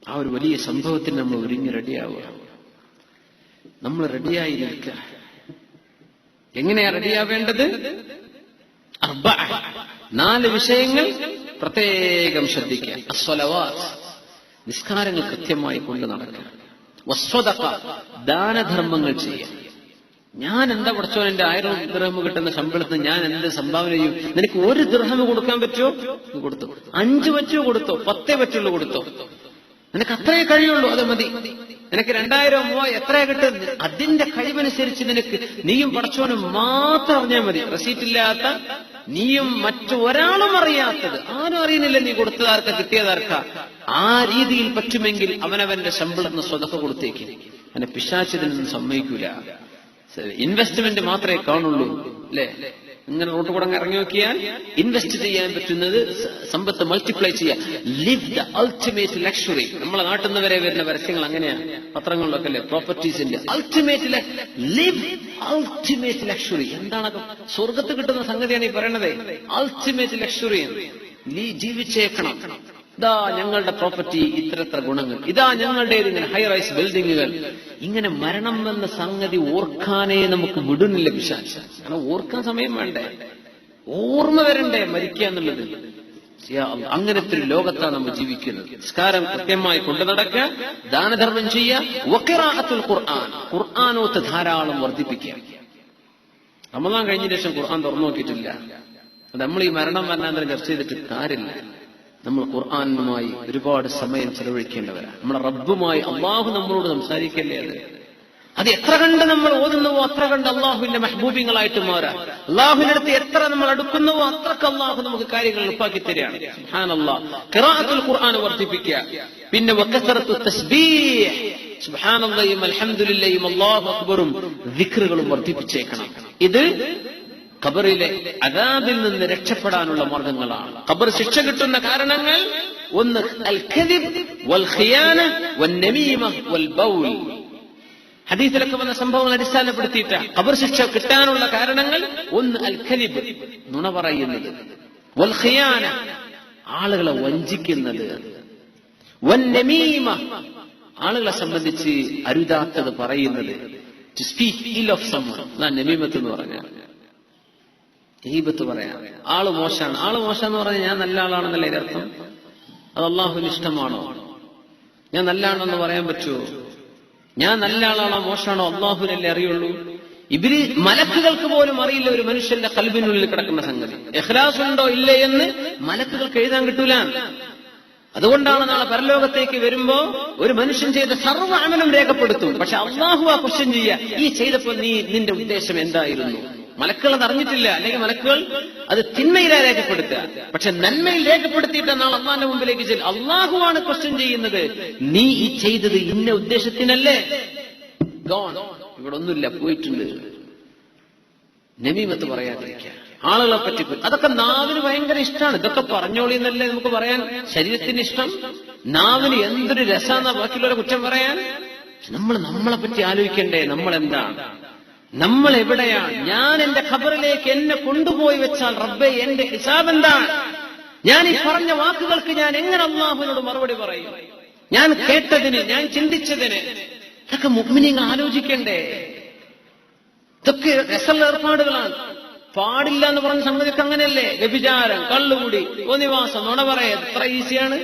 ആ ഒരു വലിയ സംഭവത്തിന് നമ്മൾ ഒരുങ്ങി റെഡിയാവുക. നമ്മൾ റെഡിയായി നിൽക്കുക. എങ്ങനെയാ റെഡിയാവേണ്ടത്? 4 വിഷയങ്ങൾ പ്രത്യേകം ശ്രദ്ധിക്കുക. അസ്സലവാത്ത്, നിസ്കാരങ്ങൾ കൃത്യമായി കൊണ്ട് നടക്കുക. വസ്വദഖ, ദാനധർമ്മങ്ങൾ ചെയ്യുക. ഞാൻ എന്താ പഠിച്ചോൻ എന്റെ 1000 ദിർഹം കിട്ടുന്ന ശമ്പളത്തിന് ഞാൻ എന്ത് സംഭാവന ചെയ്യും? നിനക്ക് 1 ദിർഹം കൊടുക്കാൻ പറ്റുമോ? കൊടുത്തു. 5 പറ്റുമോ? കൊടുത്തോ. 10 പറ്റുള്ളൂ കൊടുത്തോ. നിനക്ക് അത്രേ കഴിയുള്ളൂ, അത് മതി. നിനക്ക് 2000 3 എത്രയാ കിട്ടുന്നത്? അതിന്റെ കഴിവനുസരിച്ച് നിനക്ക് നീയും പഠിച്ചോനും മാത്രം അറിഞ്ഞാൽ മതി. റെസീറ്റില്ലാത്ത, നീയും മറ്റൊരാളും അറിയാത്തത്, ആരും അറിയുന്നില്ല നീ കൊടുത്തതാർക്ക കിട്ടിയതാർക്ക. ആ രീതിയിൽ പറ്റുമെങ്കിൽ അവനവന്റെ ശമ്പളത്തിന് സ്വതക്ക കൊടുത്തേക്ക്. അങ്ങനെ പിശാചിതിനൊന്നും സമ്മതിക്കൂല. ഇൻവെസ്റ്റ്മെന്റ് മാത്രമേ കാണുള്ളൂ, അല്ലേ? ഇങ്ങനെ റോട്ട് കൂടെ ഇറങ്ങി നോക്കിയാൽ ഇൻവെസ്റ്റ് ചെയ്യാൻ പറ്റുന്നത്, സമ്പത്ത് മൾട്ടിപ്ലൈ ചെയ്യാം. Live the ultimate luxury. നമ്മളെ നാട്ടിൽ നിന്ന് വരെ വരുന്ന പരസ്യങ്ങൾ അങ്ങനെയാണ്, പത്രങ്ങളിലൊക്കെ അല്ലേ? പ്രോപ്പർട്ടീസിന്റെ അൾട്ടിമേറ്റ് ലക്ഷറി. എന്താണ്? സ്വർഗത്ത് കിട്ടുന്ന സംഗതിയാണ് ഈ പറയണത്. Ultimate luxury. നീ ജീവിച്ചേക്കണം. ഇതാ ഞങ്ങളുടെ പ്രോപ്പർട്ടി, ഇത്ര ഗുണങ്ങൾ, ഇതാ ഞങ്ങളുടെ ഇങ്ങനെ ഹൈ റൈസ് ബിൽഡിങ്ങുകൾ. ഇങ്ങനെ മരണം എന്ന സംഗതി ഓർക്കാനേ നമുക്ക് വിടുന്നില്ല പിശാച്. കാരണം ഓർക്കാൻ സമയം വേണ്ടേ, ഓർമ്മ വരണ്ടേ മരിക്കുക എന്നുള്ളത്. അങ്ങനത്തെ ഒരു ലോകത്താണ് നമ്മൾ ജീവിക്കുന്നത്. നിസ്കാരം കൃത്യമായി കൊണ്ടു നടക്കുക, ദാനധർമ്മം ചെയ്യുക, വഖിറാഅത്തുൽ ഖുർആൻ, ഖുർആനോത്ത് ധാരാളം വർദ്ധിപ്പിക്കുക. റമദാൻ കഴിഞ്ഞ ശേഷം ഖുർആൻ തുറന്നു നോക്കിയിട്ടില്ല. നമ്മൾ ഈ മരണാനന്തരം ചർച്ച ചെയ്തിട്ട് കാര്യമില്ല. നമ്മൾ ഖുർആനുമായി ഒരുപാട് സമയം ചെലവഴിക്കേണ്ടവരാണ്. നമ്മുടെ റബ്ബുമായി, അള്ളാഹു നമ്മളോട് സംസാരിക്കല്ലേ. അത് എത്ര കണ്ട് നമ്മൾ ഓതുന്നുവോ അത്ര കണ്ട് അള്ളാഹുവിന്റെ മെഹബൂബിങ്ങളായിട്ട് മാറാം. അള്ളാഹുവിന്റെ അടുത്ത് എത്ര നമ്മൾ അടുക്കുന്നുവോ അത്രക്ക് അള്ളാഹു നമുക്ക് കാര്യങ്ങൾ എളുപ്പാക്കി തരികയാണ്. സുബ്ഹാനല്ലാഹ്. ഖിറാഅത്തുൽ ഖുർആൻ വർദ്ധിപ്പിക്കുക. പിന്നെ വകസറത്തു തസ്ബീഹ്, സുബ്ഹാനല്ലാഹും അൽഹംദുലില്ലാഹും അല്ലാഹു അക്ബറും ദിക്റുകളും വർദ്ധിപ്പിച്ചേക്കണം. ഇത് ഖബറിലെ അദാബിൽ നിന്ന് രക്ഷപ്പെടാനുള്ള മാർഗങ്ങളാണ്. ഖബർ ശിക്ഷ കിട്ടുന്ന കാരണങ്ങൾ: 1 അൽ കദിബ് വൽ ഖിയാന വൻ നമീമ വൽ ബൗൽ. ഹദീസിലൊക്കെ വന്ന സംഭവങ്ങൾ അടിസ്ഥാനപ്പെടുത്തിയിട്ട ഖബർ ശിക്ഷ കിട്ടാനുള്ള കാരണങ്ങൾ: 1 അൽ കദിബ്, നുണ പറയുന്നത്, വൽ ഖിയാന, ആളുകളെ വഞ്ചിക്കുന്നത്, വൻ നമീമ, ആളുകളെ സംബന്ധിച്ച് അരുതാത്തത് പറയുന്നത്. ടു സ്പീക്ക് ഇൽ ഓഫ് സമ്മൺ, നമീമത്ത് എന്ന് പറഞ്ഞാൽ ഗീബത്ത് പറയാം. ആള് മോശമാണ്. ആള് മോശമെന്ന് പറഞ്ഞാൽ ഞാൻ നല്ല ആളാണെന്നല്ലേ അർത്ഥം? അത് അള്ളാഹുവിന് ഇഷ്ടമാണോ? ഞാൻ നല്ല ആളെന്ന് പറയാൻ പറ്റുമോ? ഞാൻ നല്ല ആളാണോ മോശമാണോ അള്ളാഹുവിനല്ലേ അറിയുള്ളൂ. മലക്കുകൾക്ക് പോലും അറിയില്ല ഒരു മനുഷ്യന്റെ ഖൽബിനുള്ളിൽ കിടക്കുന്ന സംഗതി. ഇഖ്ലാസ് ഉണ്ടോ ഇല്ലേ എന്ന് മലക്കുകൾക്ക് എഴുതാൻ കിട്ടൂല. അതുകൊണ്ടാണ് നാളെ പരലോകത്തേക്ക് വരുമ്പോ ഒരു മനുഷ്യൻ ചെയ്ത സർവ്വ അമലും രേഖപ്പെടുത്തും. പക്ഷെ അള്ളാഹു ആ ക്വസ്റ്റ്യൻ ചെയ്യുക, ഈ ചെയ്തപ്പോ നിന്റെ ഉദ്ദേശം എന്തായിരുന്നു? മലക്കുകൾ അത് അറിഞ്ഞിട്ടില്ല, അല്ലെങ്കിൽ മലക്കുകൾ അത് തിന്മയിലാ രേഖപ്പെടുത്തുക. പക്ഷെ നന്മയിൽ രേഖപ്പെടുത്തിയിട്ട് നാളെ അള്ളാന്റെ മുമ്പിലേക്ക് ചെല്ലും. അള്ളാഹുവാണ് ക്വസ്റ്റ്യൻ ചെയ്യുന്നത്, നീ ഈ ചെയ്തത് ഇന്ന ഉദ്ദേശത്തിനല്ലേ? ഇവിടെ ഒന്നുമില്ല, പോയിട്ടുണ്ട്. നമീമത്ത് പറയാതിരിക്കുക, ആളുകളെ പറ്റി. അതൊക്കെ നാവിന് ഭയങ്കര ഇഷ്ടമാണ്. ഇതൊക്കെ പറഞ്ഞോളി എന്നല്ലേ നമുക്ക് പറയാൻ ശരീരത്തിന് ഇഷ്ടം. നാവിന് എന്തൊരു രസാന്നാ ബാക്കിയുള്ളവരെ കുറ്റം പറയാൻ. നമ്മളെ പറ്റി ആലോചിക്കണ്ടേ? നമ്മൾ എന്താണ്, നമ്മൾ എവിടെയാണ്? ഞാൻ എന്റെ ഖബറിലേക്ക് എന്നെ കൊണ്ടുപോയി വെച്ചാൽ റബ്ബേ എന്റെ ഹിസാബ് എന്താണ്? ഞാൻ ഈ പറഞ്ഞ വാക്കുകൾക്ക് ഞാൻ എങ്ങനെ അല്ലാഹുവിനോട് മറുപടി പറയും? ഞാൻ കേട്ടതിന്, ഞാൻ ചിന്തിച്ചതിന്. ഇതൊക്കെ മുഅ്മിനീങ്ങൾ ആലോചിക്കണ്ടേ? ഇതൊക്കെ രസമുള്ള ഏർപ്പാടുകളാണ്. പാടില്ല എന്ന് പറഞ്ഞ സംഗതിക്ക് അങ്ങനെയല്ലേ? വ്യഭിചാരം, കള്ളുകൂടി, ഒന്നിവാസം, നുണ പറയാ എത്ര ഈസിയാണ്.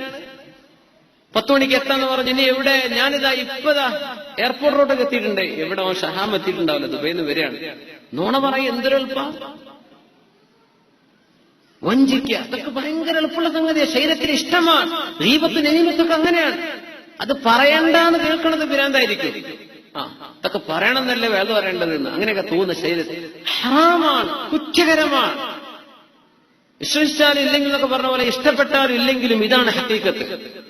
10 മണിക്ക് എത്താന്ന് പറഞ്ഞു. ഇനി എവിടെ? ഞാനിതാ ഇപ്പതാ എയർപോർട്ട് റോഡൊക്കെ എത്തിയിട്ടുണ്ട്. എവിടെ? ഷഹാം എത്തിയിട്ടുണ്ടാവില്ല, ദുബൈന്ന് വരികയാണ്. നുണ പറയും എന്തൊരു എളുപ്പ. വഞ്ചിക്കുക, അതൊക്കെ ഭയങ്കര എളുപ്പമുള്ള സംഗതിയാണ്. ശരീരത്തിന് ഇഷ്ടമാണ്. ഗീബത്ത് നമീമത്തൊക്കെ അങ്ങനെയാണ്. അത് പറയണ്ടെന്ന് കേൾക്കണത് ഭ്രാന്തായിരിക്കും. അതൊക്കെ പറയണമെന്നല്ലേ വേദ പറയേണ്ടതെന്ന് അങ്ങനെയൊക്കെ തോന്നുന്ന ശരീരത്തിൽ ഹറാമാണ്, കുറ്റകരമാണ്. വിശ്വസിച്ചാലും ഇല്ലെങ്കിൽ എന്നൊക്കെ പറഞ്ഞ പോലെ ഇഷ്ടപ്പെട്ടാലും ഇല്ലെങ്കിലും ഇതാണ് ഹഖീഖത്ത്.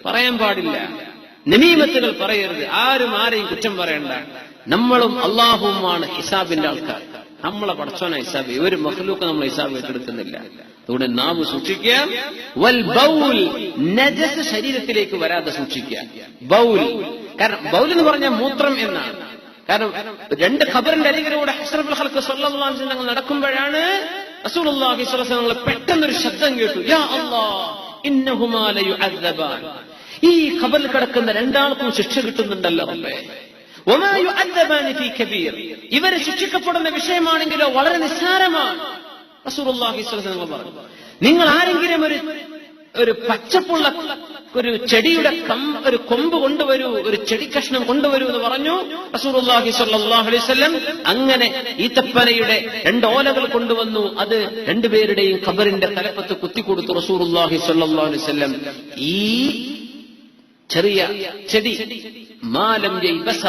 പറയാൻ പാടില്ല. നമീമത്തുകൾ പറയരുത്. ആരും ആരെയും കുറ്റം പറയണ്ട. നമ്മളും അള്ളാഹുവുമാണ് ഹിസാബിന്റെ ആൾക്കാർ. നമ്മളെ പടച്ചോന ഹിസാബ്. ഒരു മഖ്ലൂക്ക് നമ്മളെ ഹിസാബ് ഏറ്റെടുക്കുന്നില്ല. അതുകൊണ്ട് നാവ് സൂക്ഷിക്കുക. വൽ ബൗൽ, നജസ് ശരീരത്തിലേക്ക് വരാതെ സൂക്ഷിക്കുക. ബൗൽ, കാരണം ബൗൽ എന്ന് പറഞ്ഞാൽ മൂത്രം എന്നാണ്. കാരണം 2 ഖബറിന്റെ അരികിലൂടെ അഷ്റഫുൽ ഖൽഖ് സ്വല്ലല്ലാഹു അലൈഹി വസല്ലം നടക്കുമ്പോഴാണ് റസൂലുള്ളാഹി സ്വല്ലല്ലാഹു അലൈഹി വസല്ലം പെട്ടെന്നൊരു ശബ്ദം കേട്ടു, യാ അല്ലാഹ് ഇന്നഹുമാ ലയുഅദ്ദബാൻ. ഈ ഖബറിൽ കിടക്കുന്ന രണ്ടാൾക്കും ശിക്ഷ കിട്ടുന്നുണ്ടല്ലോ. ഇവരെ ശിക്ഷിക്കപ്പെടുന്ന വിഷയമാണെങ്കിലോ വളരെ നിസ്സാരമാണ്. റസൂലുള്ളാഹി സ്വല്ലല്ലാഹു അലൈഹി വസല്ലം പറഞ്ഞു, നിങ്ങൾ ആരെങ്കിലും ഒരു പച്ചപ്പുള്ള ഒരു ചെടിയുടെ ഒരു കൊമ്പ് കൊണ്ടുവരൂ, ഒരു ചെടി കഷ്ണം കൊണ്ടുവരൂ എന്ന് പറഞ്ഞു റസൂലുള്ളാഹി സ്വല്ലല്ലാഹു അലൈഹി വസല്ലം. അങ്ങനെ ഈത്തപ്പനയുടെ 2 ഓലകൾ കൊണ്ടുവന്നു. അത് രണ്ടുപേരുടെയും ഖബറിന്റെ തലപ്പത്ത് കുത്തിക്കൊടുത്തു റസൂലുള്ളാഹി സ്വല്ലല്ലാഹു അലൈഹി വസല്ലം. ഈ ചെറിയ ചെടി മാലം യൈബസ,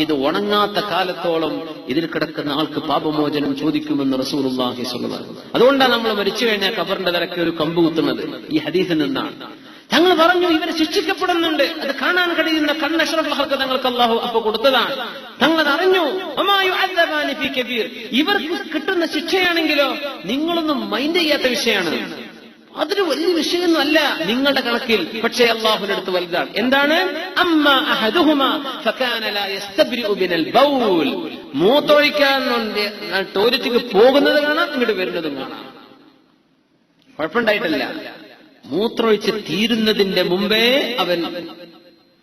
ഇത് ഉണങ്ങാത്ത കാലത്തോളം ഇതിൽ കിടക്കുന്ന ആൾക്ക് പാപമോചനം ചോദിക്കുമെന്ന് റസൂലുള്ളാഹി സ്വല്ലല്ലാഹു അലൈഹി വസല്ലം. അതുകൊണ്ടാണ് നമ്മൾ മരിച്ചു കഴിഞ്ഞാൽ ഖബറിന്റെ തലക്ക് ഒരു കമ്പ് കുത്തുന്നത്. ഈ ഹദീസിൽ നിന്നാണ്. തങ്ങൾ പറഞ്ഞു ഇവരെ ശിക്ഷിക്കപ്പെടുന്നുണ്ട്. അത് കാണാൻ കഴിയുന്ന കണ്ണഷ്റഫുൽ ഖൽഖ് തങ്ങൾക്ക് അല്ലാഹു അപ്പൊ കൊടുത്തതാണ്. തങ്ങൾ അറിഞ്ഞു ഇവർക്ക് കിട്ടുന്ന ശിക്ഷയാണെങ്കിലോ നിങ്ങളൊന്നും മൈൻഡ് ചെയ്യാത്ത വിഷയമാണ്. അതൊരു വലിയ വിഷയമൊന്നും അല്ല നിങ്ങളുടെ കണക്കിൽ. പക്ഷേ അല്ലാഹുവിന്റെ അടുത്ത് വലുതാണ്. എന്താണ്? അമ്മാ അഹദുഹുമാ ഫകാന ലാ യസ്തബ്രിഉ മിനൽ ബൗൽ. മൂത്രമൊഴിക്കാൻ ടോയ്ലറ്റിലേക്ക് പോകുന്നത് കാണാം, ഇങ്ങോട്ട് വരുന്നതും കാണാം. കുഴപ്പമുണ്ടായിട്ടില്ല. മൂത്രമൊഴിച്ച് തീരുന്നതിന്റെ മുമ്പേ അവൻ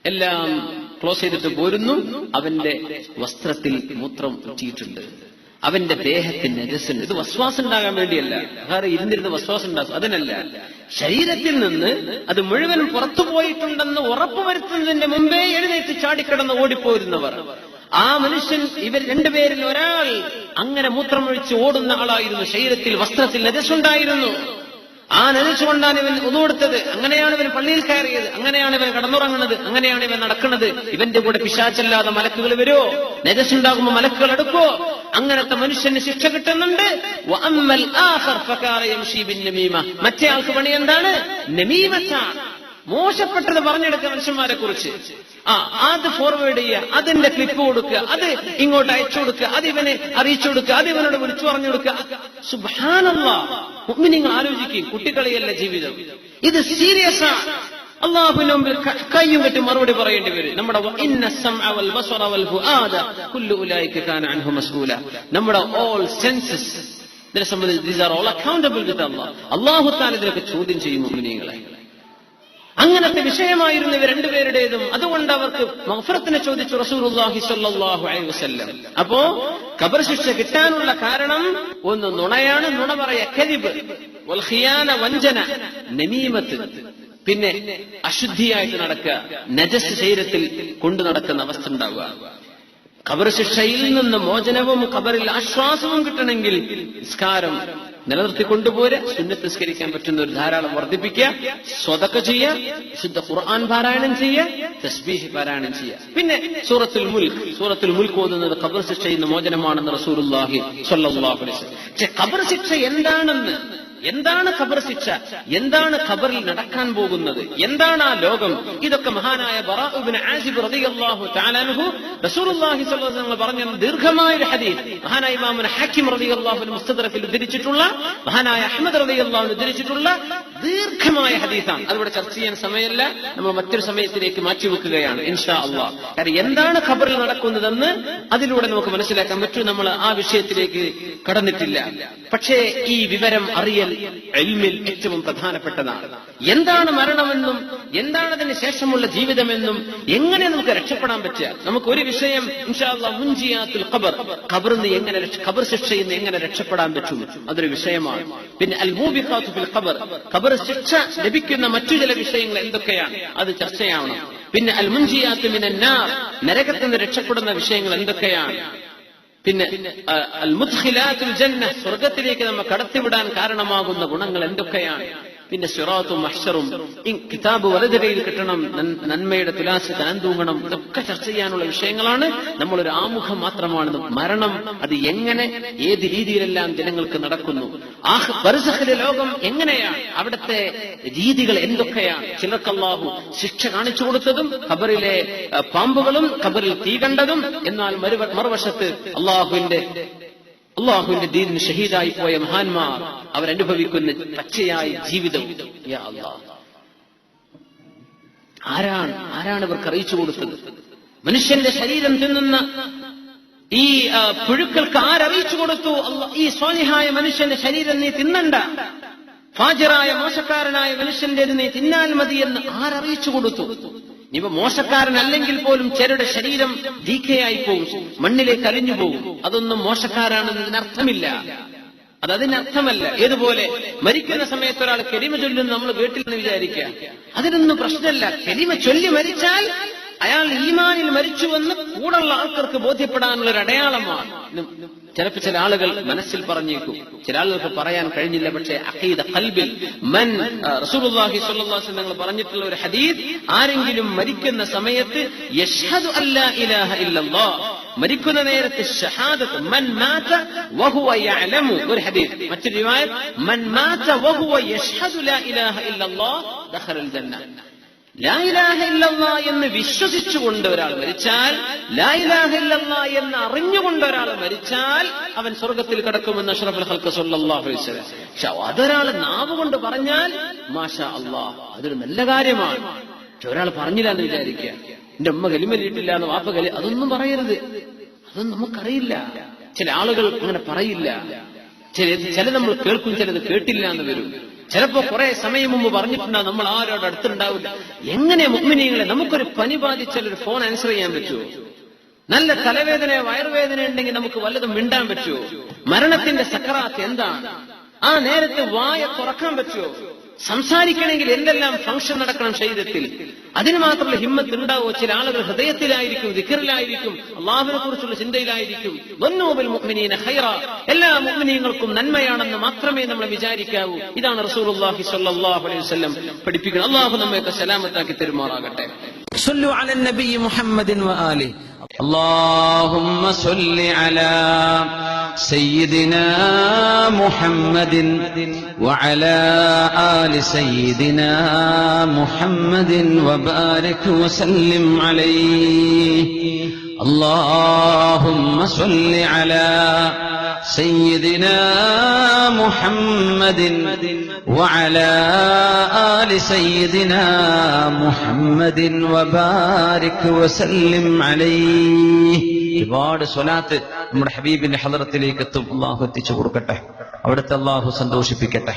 എല്ലാം ക്ലോസ് ചെയ്തിട്ട് പോരുന്നു. അവന്റെ വസ്ത്രത്തിൽ മൂത്രം ഉറ്റിയിട്ടുണ്ട്. അവന്റെ ദേഹത്തിന് നജസുണ്ട്. ഇത് വസ്വാസം ഉണ്ടാകാൻ വേണ്ടിയല്ല, വേറെ ഇരുന്നിരുന്ന് വസ്വാസം ഉണ്ടാകും, അതിനല്ല. ശരീരത്തിൽ നിന്ന് അത് മുഴുവൻ പുറത്തു പോയിട്ടുണ്ടെന്ന് ഉറപ്പുവരുത്തുന്നതിന്റെ മുമ്പേ എഴുന്നേറ്റ് ചാടിക്കിടന്ന് ഓടിപ്പോരുന്നവർ. ആ മനുഷ്യൻ, ഇവർ രണ്ടുപേരിൽ ഒരാൾ അങ്ങനെ മൂത്രമൊഴിച്ച് ഓടുന്ന ആളായിരുന്നു. ശരീരത്തിൽ വസ്ത്രത്തിൽ നജസുണ്ടായിരുന്നു. ആ നനച്ചുകൊണ്ടാണ് ഇവൻ ഒന്നുകൊടുത്തത്. അങ്ങനെയാണ് ഇവൻ പള്ളിയിൽ കയറിയത്. അങ്ങനെയാണ് ഇവൻ കടന്നുറങ്ങുന്നത്. അങ്ങനെയാണ് ഇവൻ നടക്കുന്നത്. ഇവന്റെ കൂടെ പിശാചല്ലാതെ മലക്കുകൾ വരുമോ? നജസുണ്ടാകുമ്പോ മലക്കുകൾ എടുക്കോ? അങ്ങനത്തെ മനുഷ്യന് ശിക്ഷ കിട്ടുന്നുണ്ട്. മറ്റേ ആൾക്ക് പണി എന്താണ്? നമീമത്താണ്. മോശപ്പെട്ടത് പറഞ്ഞെടുക്കുക മനുഷ്യന്മാരെ കുറിച്ച്. അത് ഫോർവേഡ് ചെയ്യുക, അതിന്റെ ക്ലിപ്പ് കൊടുക്കുക, അത് ഇങ്ങോട്ട് അയച്ചു കൊടുക്കുക, അത് ഇവനെ അറിയിച്ചു കൊടുക്കുക, അത് ഇവനോട് വിളിച്ചു പറഞ്ഞു കൊടുക്കുക. സുബ്ഹാനല്ലാഹ്, മുഅ്മിനീങ്ങൾ ആലോചിക്കുക. കുട്ടികളിയല്ല ജീവിതം, ഇത് സീരിയസ് ആണ്. അല്ലാഹുവിന്റെ മുമ്പിൽ കയ്യും കെട്ടി മറുപടി പറയേണ്ടി വരും. നമ്മുടെ നമ്മുടെ ഓൾ സെൻസസ് ഇതിനെ സംബന്ധിച്ച് ദീസ് ആർ ഓൾ അക്കൗണ്ടബിൾ വിത്ത് അല്ലാഹ്. അല്ലാഹു തആല ഇതിനൊക്കെ ചോദ്യം ചെയ്യും മുഅ്മിനീങ്ങളെ. അങ്ങനത്തെ വിഷയമായിരുന്നു ഇവർ രണ്ടുപേരുടേതും. അതുകൊണ്ട് അവർക്ക് മഗ്ഫിറത്തിനെ ചോദിച്ചു റസൂലുള്ളാഹി സ്വല്ലല്ലാഹു അലൈഹി വസല്ലം. അപ്പോ ഖബർ ശിക്ഷ കിട്ടാനുള്ള കാരണം ഒന്ന് നുണയാണ്, നുണ പറയ കദിബ്, വൽ ഖിയാന വഞ്ചന, നമീമത്ത്, പിന്നെ അശുദ്ധിയായിട്ട് നടക്കുക, നജസ് ശരീരത്തിൽ കൊണ്ടു നടക്കുന്ന അവസ്ഥ ഉണ്ടാവുക. ഖബർ ശിക്ഷയിൽ നിന്ന് മോചനവും ഖബറിൽ ആശ്വാസവും കിട്ടണമെങ്കിൽ നിസ്കാരം നിലനിർത്തി കൊണ്ടുപോരെ, സുന്നത്ത് നിസ്കരിക്കാൻ പറ്റുന്ന ഒരു ധാരാളം വർദ്ധിപ്പിക്കുക, സ്വതക്ക ചെയ്യുക, വിശുദ്ധ ഖുർആൻ പാരായണം ചെയ്യുക, തസ്ബീഹ് പാരായണം ചെയ്യുക. പിന്നെ സൂറത്തുൽ മുൽക്ക് ഓതുന്നത് ഖബർ ശിക്ഷയിൽ നിന്ന് മോചനമാണെന്ന് റസൂലുള്ളാഹി സ്വല്ലല്ലാഹു അലൈഹി വസല്ലം. പക്ഷെ ഖബർ ശിക്ഷ എന്താണെന്ന്, എന്താണ് ഖബർ ശിക്ഷ, എന്താണ് ഖബറിൽ നടക്കാൻ പോകുന്നത്, എന്താണ് ആ ലോകം, ഇതൊക്കെ മഹാനായ ബറാഅ ഇബ്നു ആസിബ് റളിയല്ലാഹു തആല അൻഹു റസൂലുള്ളാഹി സ്വല്ലല്ലാഹു അലൈഹി വസല്ലം പറഞ്ഞ ദീർഘമായ ഒരു ഹദീസ് മഹാനായ ഇമാം ഹക്കീം റളിയല്ലാഹു അൻഹു മുസ്തദ്റക്കിൽ ഉദ്ധരിച്ചിട്ടുള്ള, മഹാനായ അഹ്മദ് റളിയല്ലാഹു അൻഹു ഉദ്ധരിച്ചിട്ടുള്ള ദീർഘമായ ഹദീസാണ്. അതിവിടെ ചർച്ച ചെയ്യാൻ സമയമല്ല, നമ്മൾ മറ്റൊരു സമയത്തിലേക്ക് മാറ്റിവെക്കുകയാണ് ഇൻഷാ അല്ലാഹ്. കാരണം എന്താണ് ഖബറിൽ നടക്കുന്നതെന്ന് അതിലൂടെ നമുക്ക് മനസ്സിലാക്കാൻ പറ്റും. നമ്മൾ ആ വിഷയത്തിലേക്ക് കടന്നിട്ടില്ല. പക്ഷേ ഈ വിവരം അറിയൽ ഇൽമിൽ ഏറ്റവും പ്രധാനപ്പെട്ടതാണ്. എന്താണ് മരണമെന്നും എന്താണ് അതിന് ശേഷമുള്ള ജീവിതമെന്നും എങ്ങനെ നമുക്ക് രക്ഷപ്പെടാൻ പറ്റുക. നമുക്ക് ഒരു വിഷയം ഇൻഷാ അല്ലാഹ് മുൻജിയാത്തുൽ ഖബർ, ഖബറിന് എങ്ങനെ ഖബർ ശിക്ഷയിൽ നിന്ന് എങ്ങനെ രക്ഷപ്പെടാൻ പറ്റും, അതൊരു വിഷയമാണ്. പിന്നെ അൽ മൂബിഖാത്തു ഫിൽ ഖബർ, ഖബർ ശിക്ഷ ലഭിക്കുന്ന മറ്റു ചില വിഷയങ്ങൾ എന്തൊക്കെയാണ്, അത് ചർച്ചയാവണം. പിന്നെ അൽ മുൻജിയാത്തു മിനൻ നാർ, നരകത്തിൽ നിന്ന് രക്ഷപ്പെടുന്ന വിഷയങ്ങൾ എന്തൊക്കെയാണ്. പിന്നെ അൽ മുദ്ഖിലാത്തുൽ ജന്ന, സ്വർഗ്ഗത്തിലേക്ക് നമ്മെ കടത്തിവിടാൻ കാരണമാകുന്ന ഗുണങ്ങൾ എന്തൊക്കെയാണ്. പിന്നെ സിറാത്തും മഹ്ശറും, കിതാബ് വലത് കയ്യിൽ കിട്ടണം, നന്മയുടെ തുലാസ് താൻ തൂങ്ങണം, ഇതൊക്കെ ചർച്ച ചെയ്യാനുള്ള വിഷയങ്ങളാണ്. നമ്മളൊരു ആമുഖം മാത്രമാണ്. മരണം അത് എങ്ങനെ ഏത് രീതിയിലെല്ലാം ജനങ്ങൾക്ക് നടക്കുന്നു, ബർസഖിലെ ലോകം എങ്ങനെയാണ്, അവിടുത്തെ രീതികൾ എന്തൊക്കെയാണ്. ചിലർക്ക് അല്ലാഹു ശിക്ഷ കാണിച്ചു കൊടുത്തതും ഖബറിലെ പാമ്പുകളും ഖബറിൽ തീ കണ്ടതും, എന്നാൽ മറുവശത്ത് അള്ളാഹുവിന്റെ ദീനിന് ഷഹീദായി പോയ മഹാന്മാർ അവരനുഭവിക്കുന്ന പച്ചയായ ജീവിതം. യാ അല്ലാഹ്, ആരാണ് ഇവർക്ക് അറിയിച്ചു കൊടുത്തത്? മനുഷ്യന്റെ ശരീരം തിന്നുന്ന ഈ പുഴുക്കൾക്ക് ആരറിയിച്ചു കൊടുത്തു? ഈ സ്വാലിഹായ മനുഷ്യന്റെ ശരീരം നീ തിന്നണ്ട, ഫാജിറായ മോശക്കാരനായ മനുഷ്യന്റേത് നീ തിന്നാൽ മതിയെന്ന് ആരറിയിച്ചു കൊടുത്തു? ഇനിയിപ്പോ മോശക്കാരനല്ലെങ്കിൽ പോലും ചിലരുടെ ശരീരം ദീഖയായി പോകും, മണ്ണിലേക്ക് അലിഞ്ഞു പോകും. അതൊന്നും മോശക്കാരാണെന്നതിനർത്ഥമില്ല, അതിനർത്ഥമല്ല. ഏതുപോലെ മരിക്കുന്ന സമയത്ത് ഒരാൾ കെലിമ ചൊല്ലുന്നു നമ്മൾ കേട്ടില്ലെന്ന് വിചാരിക്കുക, അതിനൊന്നും പ്രശ്നമല്ല. കെലിമ ചൊല്ലി മരിച്ചാൽ അയാൾ ഈമാനിൽ മരിച്ചുവെന്ന് കൂടുള്ള ആൾക്കാർക്ക് ബോധ്യപ്പെടാനുള്ള ഒരു അടയാളമാണ്. ചിലപ്പോൾ ചില ആളുകൾ മനസ്സിൽ പറഞ്ഞേക്കും, ചില ആളുകൾക്ക് പറയാൻ കഴിഞ്ഞില്ല. പക്ഷേ അഖീദ ഖൽബിൽ റസൂലുള്ളാഹി സ്വല്ലല്ലാഹു അലൈഹി വസല്ലം പറഞ്ഞിട്ടുള്ള ഒരു ഹദീസ്, ആരെങ്കിലും മരിക്കുന്ന സമയത്ത് യശ്ഹദു അല്ലാ ഇലാഹ ഇല്ലല്ലാഹ്, മരിക്കുന്ന നേരത്തെ ഷഹാദത്ത്, മൻ മാത വഹുവ യഅലമു, ഒരു ഹദീസ്. മറ്റൊരു റിവായത്ത് മൻ മാത വഹുവ യശ്ഹദു ലാ ഇലാഹ ഇല്ലല്ലാഹ് ദഖലൽ ജന്ന. ലാ ഇലാഹ ഇല്ലല്ലാഹ് എന്ന് വിശ്വസിച്ചുകൊണ്ട് ഒരാൾ മരിച്ചാൽ, ലാ ഇലാഹ ഇല്ലല്ലാഹ് എന്ന് അറിഞ്ഞുകൊണ്ട് ഒരാൾ മരിച്ചാൽ അവൻ സ്വർഗത്തിൽ കിടക്കുമെന്ന് അഷ്റഫുൽ ഖൽഖ് സ്വല്ലല്ലാഹു അലൈഹി വസല്ലം. പക്ഷെ അതൊരാൾ നാവ് കൊണ്ട് പറഞ്ഞാൽ മാഷാ അല്ലാഹ്, അതൊരു നല്ല കാര്യമാണ്. പക്ഷെ ഒരാൾ പറഞ്ഞില്ല എന്ന് വിചാരിക്കുക, എന്റെ ഉമ്മ കലിമലിട്ടില്ല എന്ന് വാപ്പ അതൊന്നും പറയരുത്. അതൊന്നും നമുക്കറിയില്ല. ചില ആളുകൾ അങ്ങനെ പറയില്ല. ചില നമ്മൾ കേൾക്കും, ചിലത് കേട്ടില്ല എന്ന് വരും. ചിലപ്പോ കുറെ സമയം മുമ്പ് പറഞ്ഞിട്ടുണ്ടാവും, നമ്മൾ ആരോട് അടുത്തുണ്ടാവില്ല. എങ്ങനെ മുഅ്മിനീങ്ങളെ, നമുക്കൊരു പനി ബാധിച്ചാൽ ഒരു ഫോൺ ആൻസർ ചെയ്യാൻ പറ്റുമോ? നല്ല തലവേദന വയറുവേദന ഉണ്ടെങ്കിൽ നമുക്ക് വല്ലതും മിണ്ടാൻ പറ്റുമോ? മരണത്തിന്റെ സക്കറാത്ത് എന്താണ്? ആ നേരത്തെ വായ തുറക്കാൻ പറ്റുമോ? സംസാരിക്കണമെങ്കിൽ എന്തെല്ലാം ഫംഗ്ഷൻ നടക്കണം ശരീരത്തിൽ, അതിന് മാത്രമുള്ള ഹിമ്മത്ത് ഉണ്ടാവോ? ചില ആളുകൾ ഹൃദയത്തിലായിരിക്കും, ദിക്റിലായിരിക്കും, അള്ളാഹുവിനെ കുറിച്ചുള്ള ചിന്തയിലായിരിക്കും. വന്നൂബിൽ മുഅ്മിനീന ഖൈറ, എല്ലാ മുഅ്മിനീങ്ങൾക്കും നന്മയാണെന്ന് മാത്രമേ നമ്മൾ വിചാരിക്കാവൂ. ഇതാണ് റസൂലുള്ളാഹി സ്വല്ലല്ലാഹു അലൈഹി വസല്ലം പഠിപ്പിക്കുന്നത്. അള്ളാഹു നമ്മയൊക്കെ സലാമത്താക്കി തെരുമാറാകട്ടെ. صلوا على النبي محمد وآله. اللهم صل على سيدنا محمد وعلى آل سيدنا محمد وبارك وسلم عليه. اللهم صل على سيدنا محمد وعلى آل سيدنا محمد وبارك وسلم عليه. ഒരുപാട് സ്വലാത്ത് നമ്മുടെ ഹബീബിന്റെ ഹളറത്തിലേക്ക് എത്തും. അള്ളാഹു എത്തിച്ചു കൊടുക്കട്ടെ, അവിടുത്തെ അള്ളാഹു സന്തോഷിപ്പിക്കട്ടെ.